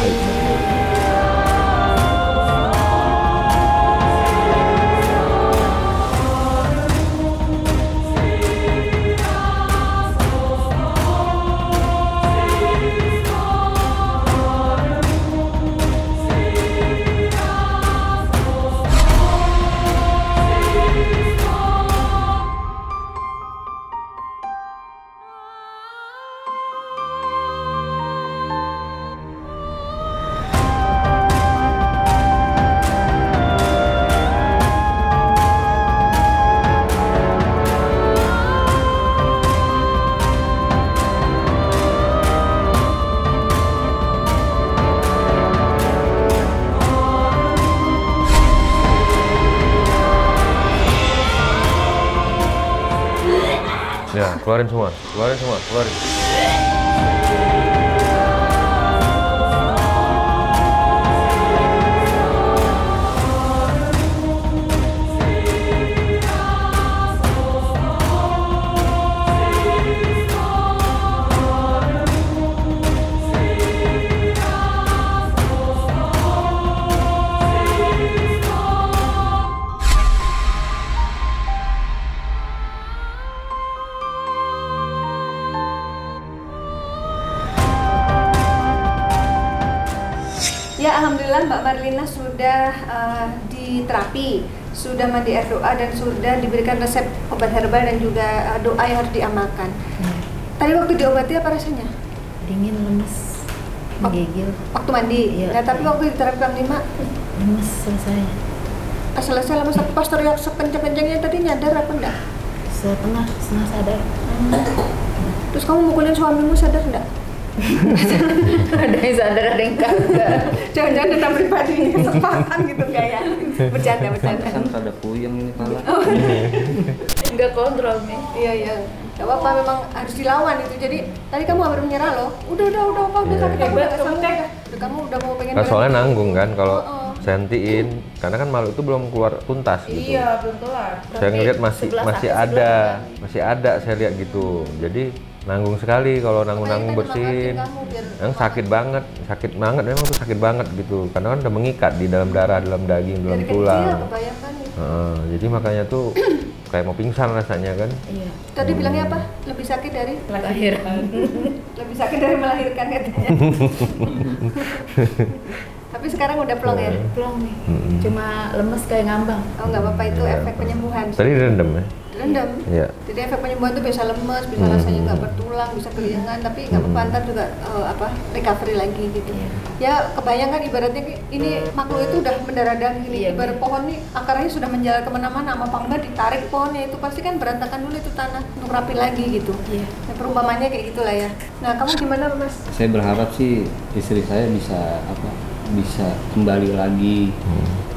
ya, keluarin semua, keluarin semua, keluarin. Alhamdulillah Mbak Marlina sudah di terapi, sudah mandi air doa dan sudah diberikan resep obat herbal dan juga doa yang harus diamalkan. Tadi waktu diobati apa rasanya? Dingin, lemes, menggigil. Waktu mandi? Iya. Nah tapi waktu di terapi Kang Lima? Lemes selesai. Selesai lemes, tapi pas teriak sekencang-kencangnya tadi nyadar apa enggak? Setengah sadar. Terus kamu mukulin suamimu sadar enggak? Ada yang sadar, ada yang kagak. Jangan-jangan dendam pribadi kesempatan gitu kayak bercanda. Kan ada puyeng ini pala. Enggak kontrol nih. Iya. Gak apa-apa, memang harus dilawan itu. Jadi tadi kamu hampir menyerah loh. Udah sakit kamu udah kamu udah mau pengen. Soalnya nanggung kan kalau saya hentiin, karena kan malu itu belum keluar tuntas gitu. Iya, belum keluar. Saya ngeliat masih ada saya lihat gitu. Jadi nanggung sekali kalau nanggung bersihin. Yang sakit banget memang tuh sakit banget gitu. Karena kan udah mengikat di dalam darah, dalam daging, dalam tulang. Jadi makanya tuh kayak mau pingsan rasanya kan. Iya. Tadi bilangnya apa? Lebih sakit dari Melahirkan. Lebih sakit dari melahirkan katanya. Tapi sekarang udah plong ya? Plong nih. Cuma lemes kayak ngambang. Oh nggak apa-apa, itu efek penyembuhan. Tadi direndam ya? Direndam. Iya. Jadi efek penyembuhan itu bisa lemes, bisa rasanya nggak bertulang, bisa keliengan, tapi nggak apa-apa, ntar juga recovery lagi gitu. Ya kebayangkan ibaratnya ini makhluk itu udah mendarah daging nih, ibarat pohon nih akarnya sudah menjalar kemana-mana, sama pangga ditarik pohonnya itu pasti kan berantakan dulu itu tanah untuk rapi lagi gitu. Iya. Nah, perumpamannya kayak gitulah ya. Nah kamu gimana Mas? Saya berharap sih istri saya bisa bisa kembali lagi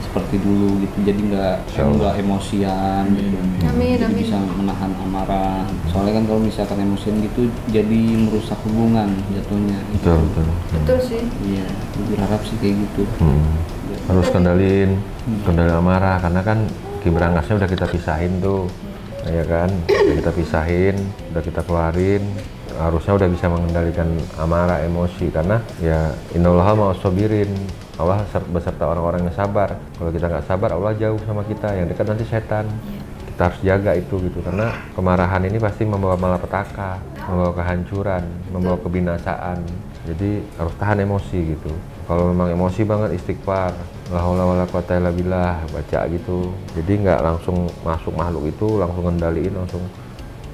seperti dulu gitu, jadi nggak emosian gitu. Amin. Bisa menahan amarah, soalnya kan kalau misalkan emosian gitu jadi merusak hubungan jatuhnya. Betul sih. Iya, berharap sih kayak gitu. Harus kendalin amarah, karena kan kibrangasnya udah kita pisahin tuh, ya kan? Udah kita pisahin, udah kita keluarin. Harusnya udah bisa mengendalikan amarah, emosi, karena ya innallaha ma'as-sabirin. Allah beserta orang-orang yang sabar. Kalau kita nggak sabar, Allah jauh sama kita, yang dekat nanti setan. Kita harus jaga itu gitu, karena kemarahan ini pasti membawa malapetaka, membawa kehancuran, membawa kebinasaan. Jadi harus tahan emosi gitu. Kalau memang emosi banget, istighfar, la haula wala quwata illa billah, baca gitu. Jadi nggak langsung masuk makhluk itu, langsung ngendaliin, langsung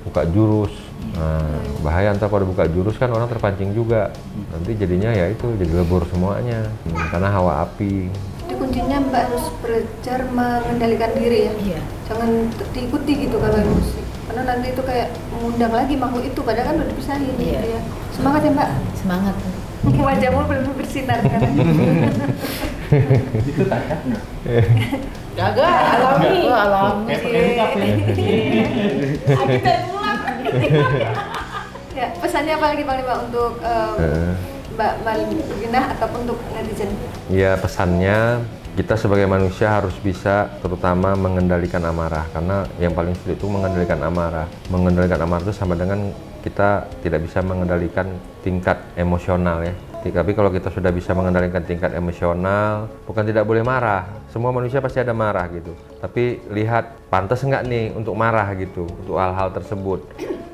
buka jurus. Nah, bahaya ntar pada buka jurus kan orang terpancing juga. Nanti jadinya ya itu jadi lebur semuanya. Karena hawa api. Jadi kuncinya Mbak harus belajar mengendalikan diri ya. Iya. Jangan diikuti gitu kalau emosi. Karena nanti itu kayak mengundang lagi makhluk itu, padahal kan udah dipisahin gitu ya. Semangat ya Mbak. Semangat. Wajahmu belum bersinar sekarang. Itu takat nggak? Gagak, alami. Ya, pesannya apa lagi Bang Lima untuk Mbak Marlina ataupun untuk netizen? Ya, pesannya kita sebagai manusia harus bisa terutama mengendalikan amarah, karena yang paling sulit itu mengendalikan amarah. Mengendalikan amarah itu sama dengan kita tidak bisa mengendalikan tingkat emosional ya. Tapi kalau kita sudah bisa mengendalikan tingkat emosional, bukan tidak boleh marah. Semua manusia pasti ada marah gitu. Tapi lihat pantas nggak nih untuk marah gitu, untuk hal-hal tersebut.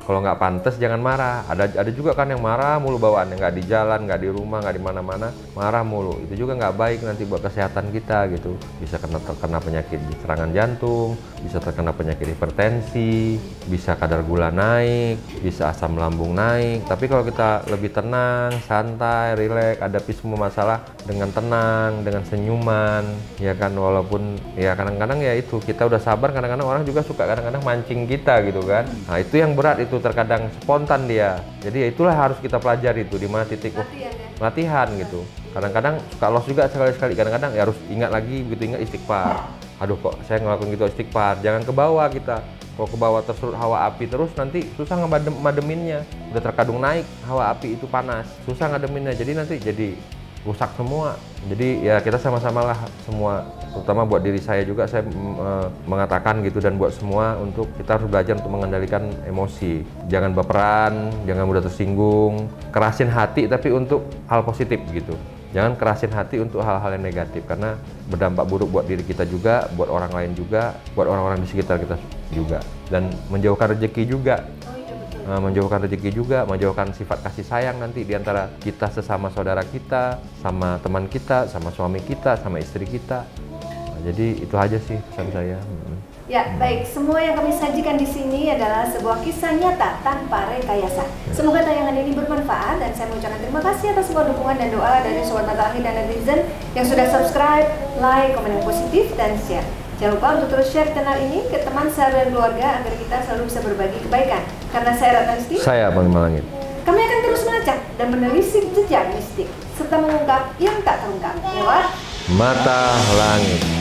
Kalau nggak pantas jangan marah. Ada juga kan yang marah mulu bawaannya, nggak di jalan, nggak di rumah, nggak di mana-mana, marah mulu. Itu juga nggak baik nanti buat kesehatan kita gitu. Bisa terkena penyakit serangan jantung, bisa terkena penyakit hipertensi, bisa kadar gula naik, bisa asam lambung naik. Tapi kalau kita lebih tenang, santai, rileks, hadapi semua masalah dengan tenang, dengan senyuman, ya kan, walaupun ya kadang-kadang ya itu kita udah sabar, kadang-kadang orang juga suka kadang-kadang mancing kita gitu kan. Nah itu yang berat, itu terkadang spontan dia. Jadi ya itulah harus kita pelajari itu di mana titik latihan gitu. Kadang-kadang suka lost juga sekali-sekali, kadang-kadang ya harus ingat lagi, begitu ingat istighfar. Aduh kok saya ngelakuin gitu, istighfar. Jangan ke bawah kita. Kalau ke bawah tersulut hawa api terus nanti susah ngademinnya. Udah terkadung naik hawa api itu panas, susah ngademinnya. Jadi nanti jadi rusak semua. Jadi ya kita sama-sama lah semua, terutama buat diri saya juga saya mengatakan gitu, dan buat semua untuk kita harus belajar untuk mengendalikan emosi. Jangan baperan, jangan mudah tersinggung, kerasin hati tapi untuk hal positif gitu. Jangan kerasin hati untuk hal-hal yang negatif, karena berdampak buruk buat diri kita juga, buat orang lain juga, buat orang-orang di sekitar kita juga, dan menjauhkan rezeki juga. menjauhkan rezeki juga, menjauhkan sifat kasih sayang nanti di antara kita sesama saudara kita, sama teman kita, sama suami kita, sama istri kita. Jadi itu aja sih pesan saya. Ya, baik. Semua yang kami sajikan di sini adalah sebuah kisah nyata tanpa rekayasa. Semoga tayangan ini bermanfaat dan saya mengucapkan terima kasih atas semua dukungan dan doa dari Sobat Mata Langit dan netizen yang sudah subscribe, like, komen yang positif, dan share. Jangan lupa untuk terus share channel ini ke teman, sahabat, dan keluarga agar kita selalu bisa berbagi kebaikan. Karena saya Ratna Listi, Saya Bang Malangit. kami akan terus melacak dan menelisik jejak mistik serta mengungkap yang tak terungkap lewat Mata Langit.